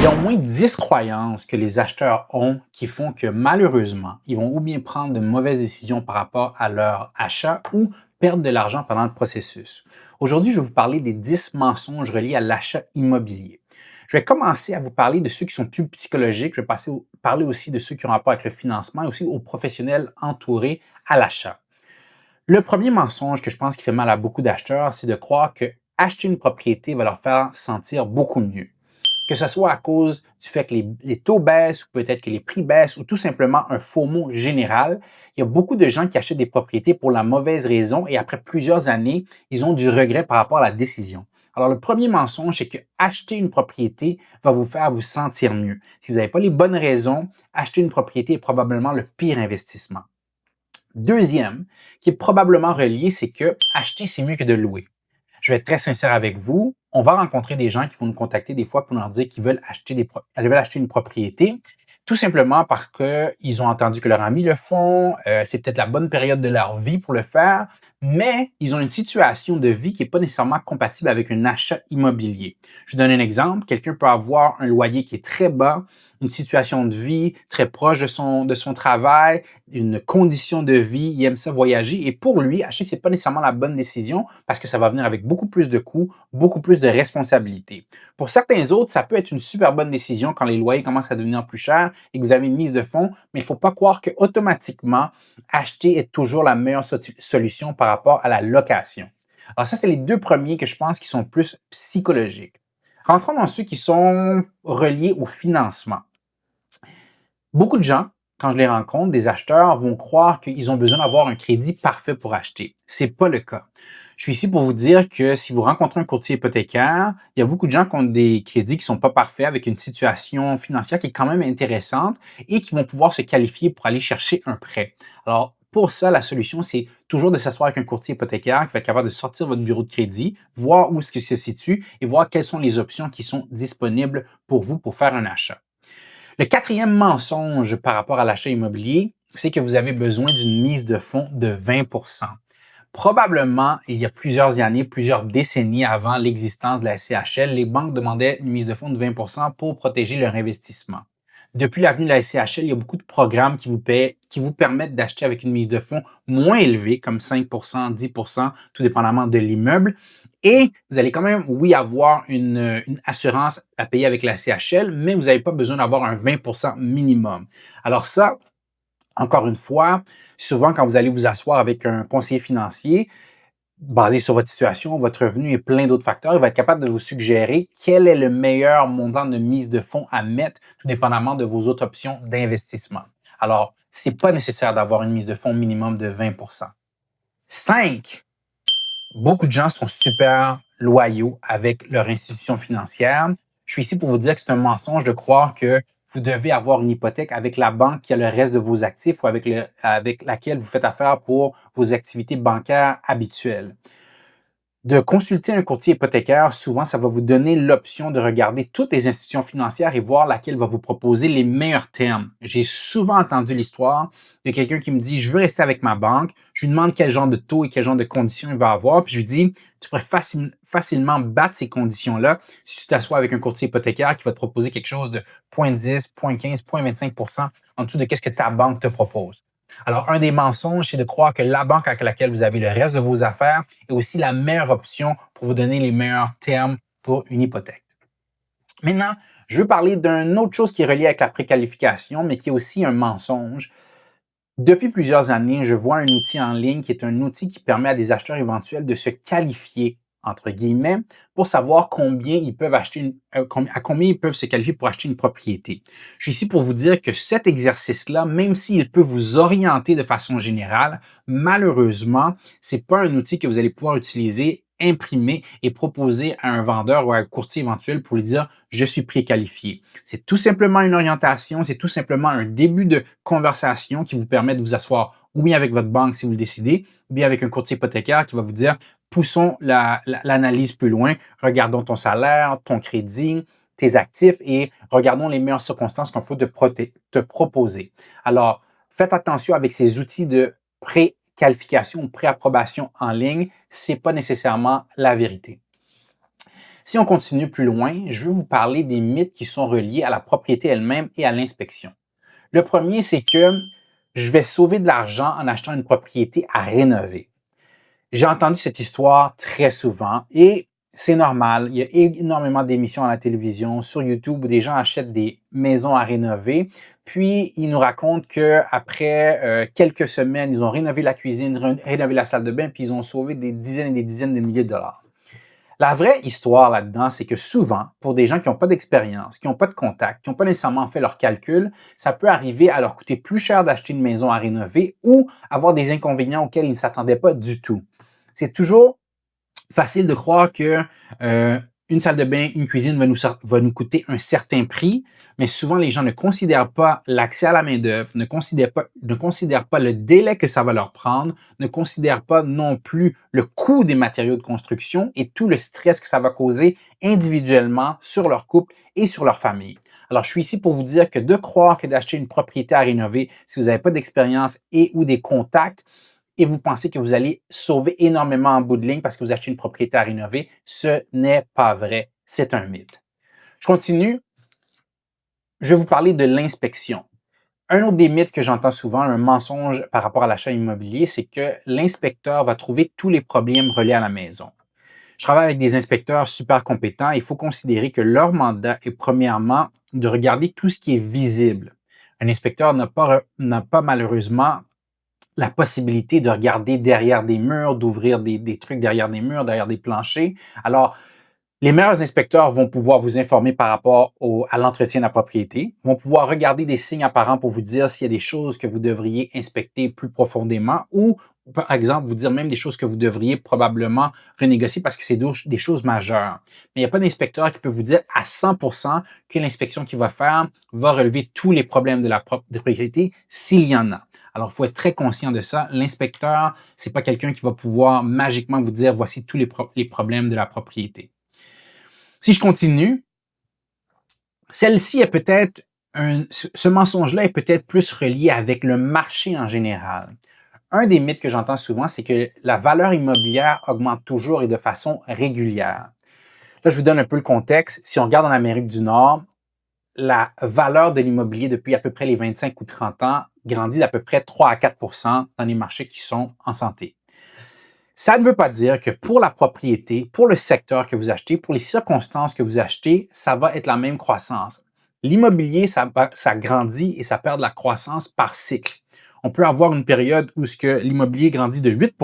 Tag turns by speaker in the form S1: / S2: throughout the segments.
S1: Il y a au moins 10 croyances que les acheteurs ont qui font que malheureusement, ils vont ou bien prendre de mauvaises décisions par rapport à leur achat ou perdre de l'argent pendant le processus. Aujourd'hui, je vais vous parler des 10 mensonges reliés à l'achat immobilier. Je vais commencer à vous parler de ceux qui sont plus psychologiques. Je vais parler aussi de ceux qui ont rapport avec le financement et aussi aux professionnels entourés à l'achat. Le premier mensonge que je pense qui fait mal à beaucoup d'acheteurs, c'est de croire que acheter une propriété va leur faire sentir beaucoup mieux. Que ce soit à cause du fait que les taux baissent ou peut-être que les prix baissent ou tout simplement un faux mot général, il y a beaucoup de gens qui achètent des propriétés pour la mauvaise raison et après plusieurs années, ils ont du regret par rapport à la décision. Alors, le premier mensonge, c'est que acheter une propriété va vous faire vous sentir mieux. Si vous n'avez pas les bonnes raisons, acheter une propriété est probablement le pire investissement. Deuxième, qui est probablement relié, c'est que acheter, c'est mieux que de louer. Je vais être très sincère avec vous. On va rencontrer des gens qui vont nous contacter des fois pour leur dire qu'ils veulent acheter une propriété, tout simplement parce qu'ils ont entendu que leurs amis le font, c'est peut-être la bonne période de leur vie pour le faire, mais ils ont une situation de vie qui n'est pas nécessairement compatible avec un achat immobilier. Je vous donne un exemple. Quelqu'un peut avoir un loyer qui est très bas, une situation de vie très proche de son travail, une condition de vie, il aime ça voyager et pour lui, acheter, c'est pas nécessairement la bonne décision parce que ça va venir avec beaucoup plus de coûts, beaucoup plus de responsabilités. Pour certains autres, ça peut être une super bonne décision quand les loyers commencent à devenir plus chers et que vous avez une mise de fonds, mais il faut pas croire que automatiquement, acheter est toujours la meilleure solution par rapport à la location. Alors ça, c'est les deux premiers que je pense qui sont plus psychologiques. Rentrons dans ceux qui sont reliés au financement. Beaucoup de gens, quand je les rencontre, des acheteurs, vont croire qu'ils ont besoin d'avoir un crédit parfait pour acheter. C'est pas le cas. Je suis ici pour vous dire que si vous rencontrez un courtier hypothécaire, il y a beaucoup de gens qui ont des crédits qui sont pas parfaits avec une situation financière qui est quand même intéressante et qui vont pouvoir se qualifier pour aller chercher un prêt. Alors, pour ça, la solution, c'est toujours de s'asseoir avec un courtier hypothécaire qui va être capable de sortir votre bureau de crédit, voir où est-ce que se situe et voir quelles sont les options qui sont disponibles pour vous pour faire un achat. Le quatrième mensonge par rapport à l'achat immobilier, c'est que vous avez besoin d'une mise de fonds de 20 Probablement, il y a plusieurs années, plusieurs décennies avant l'existence de la SCHL, les banques demandaient une mise de fonds de 20 pour protéger leur investissement. Depuis l'avenue de la SCHL, il y a beaucoup de programmes qui vous permettent d'acheter avec une mise de fonds moins élevée, comme 5 10 tout dépendamment de l'immeuble. Et vous allez quand même, oui, avoir une assurance à payer avec la CHL, mais vous n'avez pas besoin d'avoir un 20 minimum. Alors ça, encore une fois, souvent quand vous allez vous asseoir avec un conseiller financier, basé sur votre situation, votre revenu et plein d'autres facteurs, il va être capable de vous suggérer quel est le meilleur montant de mise de fonds à mettre, tout dépendamment de vos autres options d'investissement. Alors, c'est pas nécessaire d'avoir une mise de fonds minimum de 20 5. Beaucoup de gens sont super loyaux avec leur institution financière. Je suis ici pour vous dire que c'est un mensonge de croire que vous devez avoir une hypothèque avec la banque qui a le reste de vos actifs ou avec laquelle vous faites affaire pour vos activités bancaires habituelles. De consulter un courtier hypothécaire, souvent, ça va vous donner l'option de regarder toutes les institutions financières et voir laquelle va vous proposer les meilleurs termes. J'ai souvent entendu l'histoire de quelqu'un qui me dit, je veux rester avec ma banque, je lui demande quel genre de taux et quel genre de conditions il va avoir, puis je lui dis, tu pourrais facilement battre ces conditions-là si tu t'assois avec un courtier hypothécaire qui va te proposer quelque chose de 0,10, 0,15, 0,25 en dessous de ce que ta banque te propose. Alors, un des mensonges, c'est de croire que la banque avec laquelle vous avez le reste de vos affaires est aussi la meilleure option pour vous donner les meilleurs termes pour une hypothèque. Maintenant, je veux parler d'une autre chose qui est reliée avec la préqualification, mais qui est aussi un mensonge. Depuis plusieurs années, je vois un outil en ligne qui est un outil qui permet à des acheteurs éventuels de se qualifier, entre guillemets, pour savoir combien ils peuvent à combien ils peuvent se qualifier pour acheter une propriété. Je suis ici pour vous dire que cet exercice-là, même s'il peut vous orienter de façon générale, malheureusement, c'est pas un outil que vous allez pouvoir utiliser, imprimer et proposer à un vendeur ou à un courtier éventuel pour lui dire je suis préqualifié. C'est tout simplement une orientation, c'est tout simplement un début de conversation qui vous permet de vous asseoir ou bien avec votre banque si vous le décidez, ou bien avec un courtier hypothécaire qui va vous dire poussons l'analyse plus loin, regardons ton salaire, ton crédit, tes actifs et regardons les meilleures circonstances qu'on peut te proposer. Alors, faites attention avec ces outils de préqualification ou préapprobation en ligne, c'est pas nécessairement la vérité. Si on continue plus loin, je veux vous parler des mythes qui sont reliés à la propriété elle-même et à l'inspection. Le premier, c'est que je vais sauver de l'argent en achetant une propriété à rénover. J'ai entendu cette histoire très souvent et c'est normal. Il y a énormément d'émissions à la télévision, sur YouTube, où des gens achètent des maisons à rénover. Puis, ils nous racontent qu'après quelques semaines, ils ont rénové la cuisine, rénové la salle de bain, puis ils ont sauvé des dizaines et des dizaines de milliers de dollars. La vraie histoire là-dedans, c'est que souvent, pour des gens qui n'ont pas d'expérience, qui n'ont pas de contact, qui n'ont pas nécessairement fait leurs calculs, ça peut arriver à leur coûter plus cher d'acheter une maison à rénover ou avoir des inconvénients auxquels ils ne s'attendaient pas du tout. C'est toujours facile de croire que une salle de bain, une cuisine va nous coûter un certain prix, mais souvent les gens ne considèrent pas l'accès à la main-d'œuvre, ne considèrent pas le délai que ça va leur prendre, ne considèrent pas non plus le coût des matériaux de construction et tout le stress que ça va causer individuellement sur leur couple et sur leur famille. Alors, je suis ici pour vous dire que de croire que d'acheter une propriété à rénover, si vous n'avez pas d'expérience et ou des contacts, et vous pensez que vous allez sauver énormément en bout de ligne parce que vous achetez une propriété à rénover, ce n'est pas vrai. C'est un mythe. Je continue. Je vais vous parler de l'inspection. Un autre des mythes que j'entends souvent, un mensonge par rapport à l'achat immobilier, c'est que l'inspecteur va trouver tous les problèmes reliés à la maison. Je travaille avec des inspecteurs super compétents. Il faut considérer que leur mandat est premièrement de regarder tout ce qui est visible. Un inspecteur n'a pas malheureusement la possibilité de regarder derrière des murs, d'ouvrir des trucs derrière des murs, derrière des planchers. Alors, les meilleurs inspecteurs vont pouvoir vous informer par rapport à l'entretien de la propriété, vont pouvoir regarder des signes apparents pour vous dire s'il y a des choses que vous devriez inspecter plus profondément ou, par exemple, vous dire même des choses que vous devriez probablement renégocier parce que c'est des choses majeures. Mais il n'y a pas d'inspecteur qui peut vous dire à 100% que l'inspection qu'il va faire va relever tous les problèmes de la propriété s'il y en a. Alors, il faut être très conscient de ça. L'inspecteur, c'est pas quelqu'un qui va pouvoir magiquement vous dire voici tous les problèmes de la propriété. Si je continue, ce mensonge-là est peut-être plus relié avec le marché en général. Un des mythes que j'entends souvent, c'est que la valeur immobilière augmente toujours et de façon régulière. Là, je vous donne un peu le contexte. Si on regarde en Amérique du Nord, la valeur de l'immobilier depuis à peu près les 25 ou 30 ans grandit d'à peu près 3 à 4 dans les marchés qui sont en santé. Ça ne veut pas dire que pour la propriété, pour le secteur que vous achetez, pour les circonstances que vous achetez, ça va être la même croissance. L'immobilier, ça grandit et ça perd de la croissance par cycle. On peut avoir une période où l'immobilier grandit de 8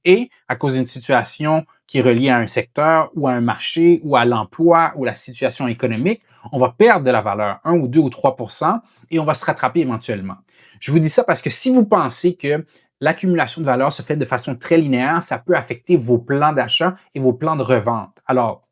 S1: et à cause d'une situation qui est reliée à un secteur ou à un marché ou à l'emploi ou la situation économique, on va perdre de la valeur, 1 ou 2 ou 3 et on va se rattraper éventuellement. Je vous dis ça parce que si vous pensez que l'accumulation de valeur se fait de façon très linéaire, ça peut affecter vos plans d'achat et vos plans de revente. Alors,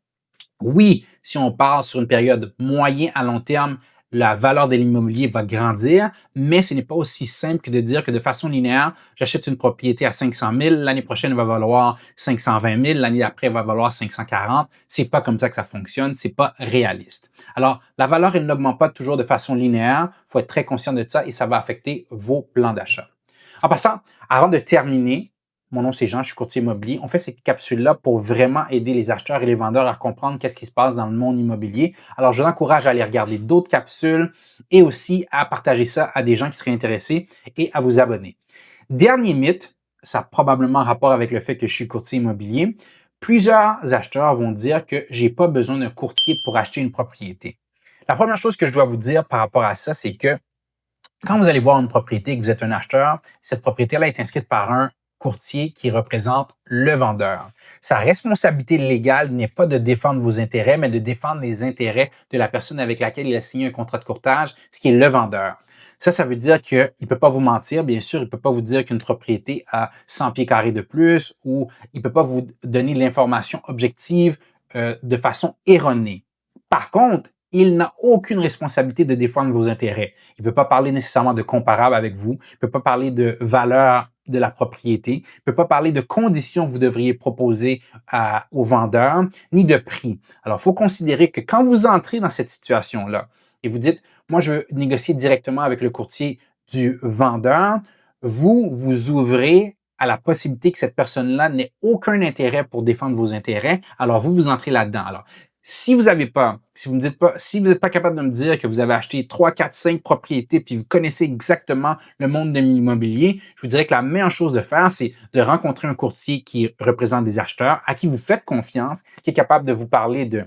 S1: oui, si on parle sur une période moyen à long terme, la valeur de l'immobilier va grandir, mais ce n'est pas aussi simple que de dire que de façon linéaire, j'achète une propriété à 500 000, l'année prochaine, elle va valoir 520 000, l'année d'après, elle va valoir 540. C'est pas comme ça que ça fonctionne, c'est pas réaliste. Alors, la valeur, elle n'augmente pas toujours de façon linéaire. Il faut être très conscient de ça et ça va affecter vos plans d'achat. En passant, avant de terminer, mon nom c'est Jean, je suis courtier immobilier. On fait cette capsule-là pour vraiment aider les acheteurs et les vendeurs à comprendre qu'est-ce qui se passe dans le monde immobilier. Alors, je vous encourage à aller regarder d'autres capsules et aussi à partager ça à des gens qui seraient intéressés et à vous abonner. Dernier mythe, ça a probablement rapport avec le fait que je suis courtier immobilier. Plusieurs acheteurs vont dire que j'ai pas besoin d'un courtier pour acheter une propriété. La première chose que je dois vous dire par rapport à ça, c'est que quand vous allez voir une propriété et que vous êtes un acheteur, cette propriété-là est inscrite par un courtier qui représente le vendeur. Sa responsabilité légale n'est pas de défendre vos intérêts, mais de défendre les intérêts de la personne avec laquelle il a signé un contrat de courtage, ce qui est le vendeur. Ça veut dire qu'il ne peut pas vous mentir. Bien sûr, il ne peut pas vous dire qu'une propriété a 100 pieds carrés de plus ou il ne peut pas vous donner de l'information objective de façon erronée. Par contre, il n'a aucune responsabilité de défendre vos intérêts. Il ne peut pas parler nécessairement de comparable avec vous. Il ne peut pas parler de valeur de la propriété. Il ne peut pas parler de conditions que vous devriez proposer au vendeur, ni de prix. Alors, il faut considérer que quand vous entrez dans cette situation-là et vous dites, moi, je veux négocier directement avec le courtier du vendeur, vous ouvrez à la possibilité que cette personne-là n'ait aucun intérêt pour défendre vos intérêts, alors vous entrez là-dedans. Alors, si vous n'avez pas, si vous me dites pas, si vous n'êtes pas capable de me dire que vous avez acheté 3, 4, 5 propriétés puis vous connaissez exactement le monde de l'immobilier, je vous dirais que la meilleure chose de faire, c'est de rencontrer un courtier qui représente des acheteurs, à qui vous faites confiance, qui est capable de vous parler de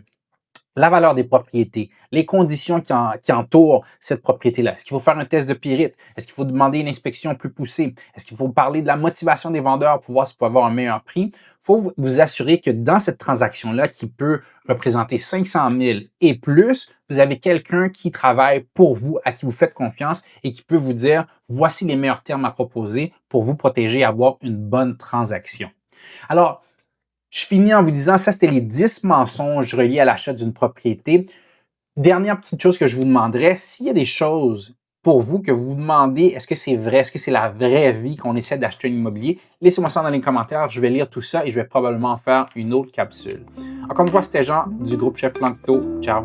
S1: la valeur des propriétés, les conditions qui entourent cette propriété-là. Est-ce qu'il faut faire un test de pyrite? Est-ce qu'il faut demander une inspection plus poussée? Est-ce qu'il faut parler de la motivation des vendeurs pour voir s'il faut avoir un meilleur prix? Il faut vous assurer que dans cette transaction-là, qui peut représenter 500 000 et plus, vous avez quelqu'un qui travaille pour vous, à qui vous faites confiance et qui peut vous dire, voici les meilleurs termes à proposer pour vous protéger et avoir une bonne transaction. Alors, je finis en vous disant, ça, c'était les 10 mensonges reliés à l'achat d'une propriété. Dernière petite chose que je vous demanderais, s'il y a des choses pour vous que vous vous demandez, est-ce que c'est vrai, est-ce que c'est la vraie vie qu'on essaie d'acheter un immobilier, laissez-moi ça dans les commentaires, je vais lire tout ça et je vais probablement faire une autre capsule. Encore une fois, c'était Jean du groupe Chef Plancto. Ciao!